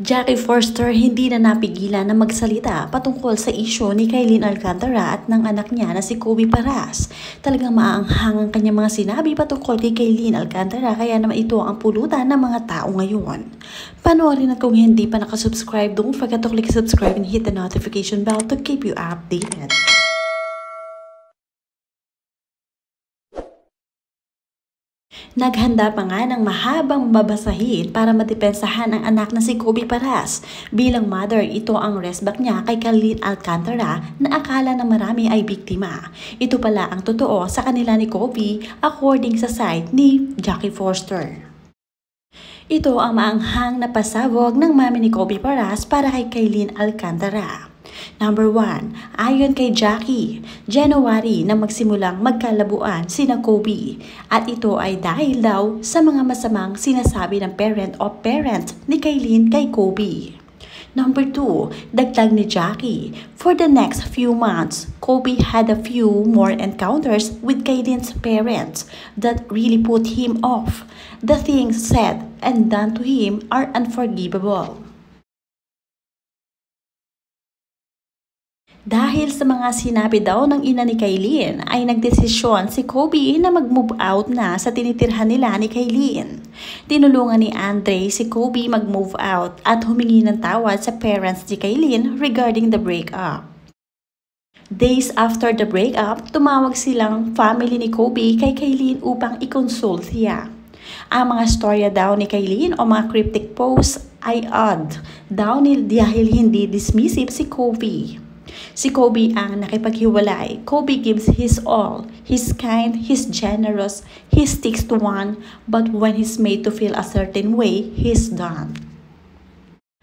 Jackie Forster hindi na napigilan na magsalita patungkol sa isyu ni Kailyn Alcantara at ng anak niya na si Kobe Paras. Talagang maaanghang ang kanyang mga sinabi patungkol kay Kailyn Alcantara, kaya naman ito ang pulutan ng mga tao ngayon. Panoorin at kung hindi pa nakasubscribe, don't forget to click subscribe and hit the notification bell to keep you updated. Naghanda pa nga ng mahabang babasahin para madepensahan ang anak na si Kobe Paras. Bilang mother, ito ang resback niya kay Kailyn Alcantara na akala ng marami ay biktima. Ito pala ang totoo sa kanila ni Kobe according sa site ni Jackie Forster. Ito ang maanghang na pasabog ng mami ni Kobe Paras para kay Kailyn Alcantara. Number 1, ayon kay Jackie, January na magsimulang magkalabuan sina Kobe at ito ay dahil daw sa mga masamang sinasabi ng parent ni Kailyn kay Kobe. Number 2, dagdag ni Jackie, for the next few months, Kobe had a few more encounters with Kailyn's parents that really put him off. The things said and done to him are unforgivable. Dahil sa mga sinabi daw ng ina ni Kailyn ay nagdesisyon si Kobe na mag-move out na sa tinitirhan nila ni Kailyn. Tinulungan ni Andre si Kobe mag-move out at humingi ng tawad sa parents ni Kailyn regarding the breakup. Days after the breakup, tumawag silang family ni Kobe kay Kailyn upang i-consult siya. Ang mga storya daw ni Kailyn o mga cryptic posts ay odd daw dahil hindi dismissive si Kobe. Si Kobe ang nakipaghiwalay. Kobe gives his all. He's kind, he's generous, he sticks to one, but when he's made to feel a certain way, he's done.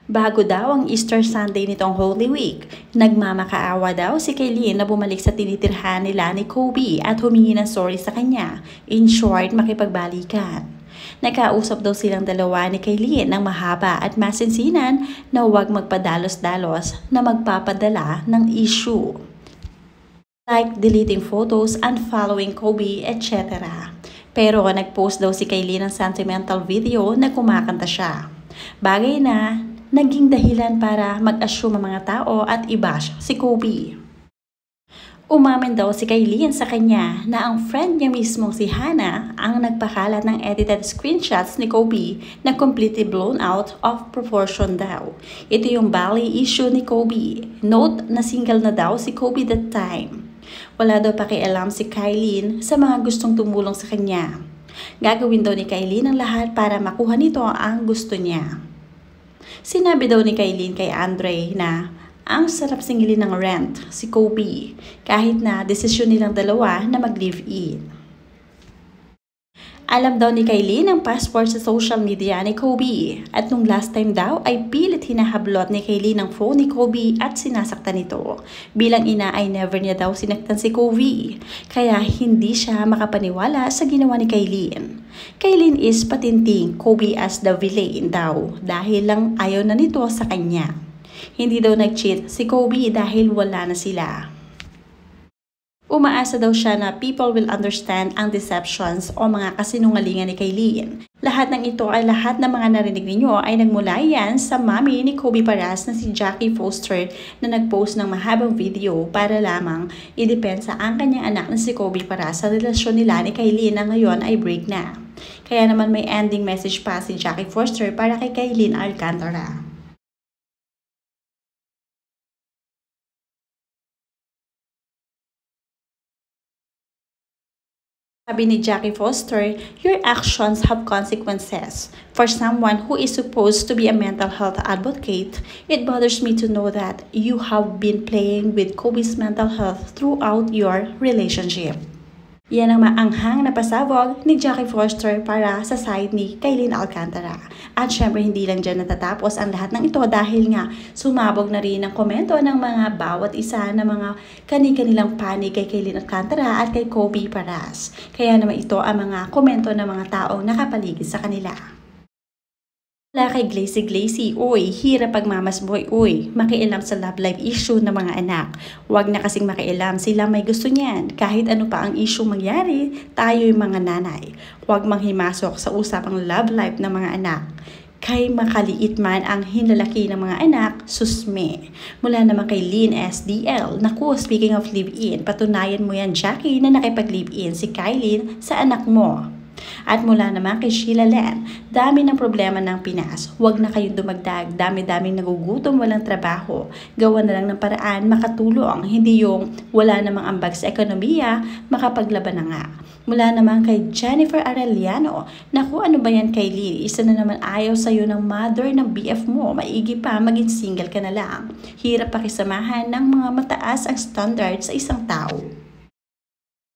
Bago daw ang Easter Sunday nitong Holy Week, nagmamakaawa daw si Kailyn na bumalik sa tinitirhan nila ni Kobe at humingi ng sorry sa kanya. In short, makipagbalikan. Nagkausap daw silang dalawa ni Kailyn ng mahaba at masinsinan na huwag magpadalos-dalos na magpapadala ng issue, like deleting photos, unfollowing Kobe, etc. Pero nagpost daw si Kailyn ng sentimental video na kumakanta siya. Bagay na naging dahilan para mag-assume ang mga tao at i-bash si Kobe. Umamin daw si Kailyn sa kanya na ang friend niya mismong si Hannah ang nagpakalat ng edited screenshots ni Kobe na completely blown out of proportion daw. Ito yung belly issue ni Kobe. Note na single na daw si Kobe that time. Wala daw pakialam si Kailyn sa mga gustong tumulong sa kanya. Gagawin daw ni Kailyn ang lahat para makuha nito ang gusto niya. Sinabi daw ni Kailyn kay Andre na ang sarap singilin ng rent si Kobe kahit na desisyon nilang dalawa na mag-live-in. Alam daw ni Kailyn ang passport sa social media ni Kobe at nung last time daw ay pilit hinahablot ni Kailyn ang phone ni Kobe at sinasaktan nito. Bilang ina ay never niya daw sinaktan si Kobe kaya hindi siya makapaniwala sa ginawa ni Kailyn. Kailyn is patinting Kobe as the villain daw dahil lang ayaw na nito sa kanya. Hindi daw nag-cheat si Kobe dahil wala na sila. Umaasa daw siya na people will understand ang deceptions o mga kasinungalingan ni Kailyn. Lahat ng ito ay lahat ng mga narinig ninyo ay nagmula yan sa mami ni Kobe Paras na si Jackie Forster na nag-post ng mahabang video para lamang idepensa ang kanyang anak na si Kobe Paras sa relasyon nila ni Kailyn na ngayon ay break na. Kaya naman may ending message pa si Jackie Forster para kay Kailyn Alcantara. Sabi ni Jackie Forster, your actions have consequences. For someone who is supposed to be a mental health advocate, it bothers me to know that you have been playing with Kobe's mental health throughout your relationship. Yan ang maanghang na pasabog ni Jackie Forster para sa side ni Kailyn Alcantara. At syempre hindi lang dyan natatapos ang lahat ng ito dahil nga sumabog na rin ang komento ng mga bawat isa na mga kani-kanilang panig kay Kailyn Alcantara at kay Kobe Paras. Kaya naman ito ang mga komento ng mga taong nakapaligid sa kanila. Wala kay Glacy, uy, hirap pagmamasboy, uy, makialam sa love life issue ng mga anak. Huwag na kasing makialam, sila may gusto niyan. Kahit ano pa ang issue mangyari, tayo yung mga nanay. Huwag manghimasok sa usapang love life ng mga anak. Kay makaliit man ang hinlalaki ng mga anak, susme. Mula naman kay Lynn SDL, naku, speaking of live-in, patunayan mo yan, Jackie, na nakipag-live-in si Kylene sa anak mo. At mula naman kay Sheila Len, dami ng problema ng Pinas. Huwag na kayong dumagdag, dami-daming nagugutom, walang trabaho. Gawa na lang ng paraan, makatulong. Hindi yung wala namang ambag sa ekonomiya, makapaglaban na nga. Mula naman kay Jennifer Arellano, naku, ano ba yan kay Lee? Isa na naman ayaw sa'yo ng mother ng BF mo. Maigi pa, maging single ka na lang. Hirap pakisamahan ng mga mataas ang standard sa isang tao.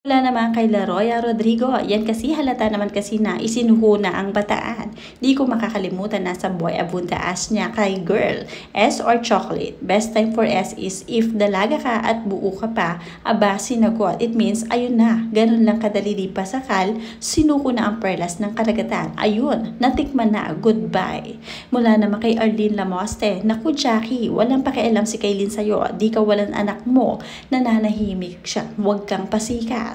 Wala naman kay Laroya Rodrigo, yan kasi halata naman kasi na isinuho na ang bataan. Di ko makakalimutan na sa boy abunda as niya kay girl, S or chocolate. Best time for S is if dalaga ka at buo ka pa, aba sinagot. It means ayun na, ganun lang kadali di pasakal, sinuko na ang perlas ng karagatan. Ayun, natikman na, goodbye. Mula naman kay Arlene Lamoste, naku Jackie, walang pakialam si Kylene sa'yo, di ka walang anak mo, nananahimik siya, huwag kang pasikat.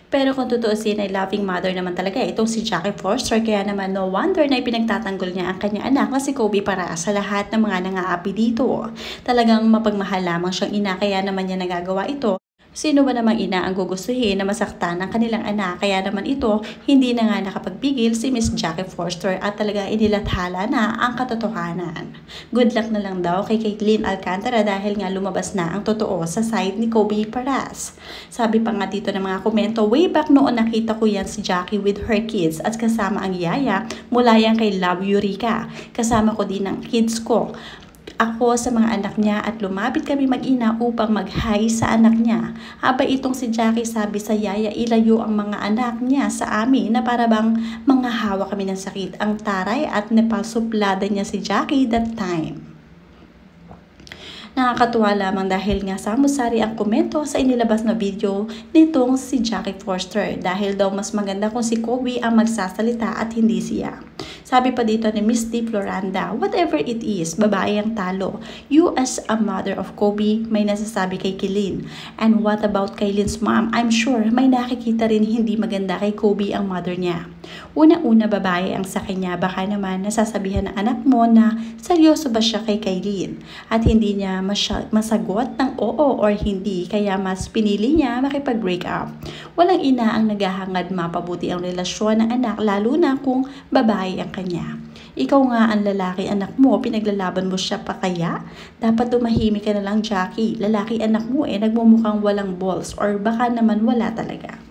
Pero kung tutuusin ay loving mother naman talaga itong si Jackie Forster, kaya naman no wonder na ipinagtatanggol niya ang kanyang anak na si Kobe para sa lahat ng mga nangaapi dito. Talagang mapagmahal lamang siyang ina, kaya naman niya nagagawa ito. Sino ba namang ina ang gugustuhin na masaktan ng kanilang anak? Kaya naman ito, hindi na nga nakapagpigil si Miss Jackie Forster at talaga inilathala na ang katotohanan. Good luck na lang daw kay Kaitlyn Alcantara dahil nga lumabas na ang totoo sa side ni Kobe Paras. Sabi pa nga dito ng mga komento, way back noon nakita ko yan si Jackie with her kids at kasama ang yaya mula yan kay Love Eureka. Kasama ko din ang kids ko. Ako sa mga anak niya at lumapit kami mag-ina upang mag-hi sa anak niya. Aba itong si Jackie sabi sa yaya ilayo ang mga anak niya sa amin na para bang mga hawa kami ng sakit. Ang taray at napasuplada niya si Jackie that time. Nakakatuwa lamang dahil nga samusari ang komento sa inilabas na video nitong si Jackie Forster dahil daw mas maganda kung si Kobe ang magsasalita at hindi siya. Sabi pa dito ni Miss D. Floranda, whatever it is, babae ang talo. You as a mother of Kobe, may nasasabi kay Kylene. And what about Kylene's mom? I'm sure may nakikita rin hindi maganda kay Kobe ang mother niya. Una-una babae ang sa kanya, baka naman nasasabihan ng anak mo na seryoso ba siya kay Kylene at hindi niya masagot ng oo or hindi, kaya mas pinili niya makipag-break up. Walang ina ang naghahangad mapabuti ang relasyon ng anak lalo na kung babae ang kanya. Ikaw nga ang lalaki anak mo, pinaglalaban mo siya pa kaya? Dapat tumahimik ka na lang Jackie, lalaki anak mo nagmumukhang walang balls or baka naman wala talaga.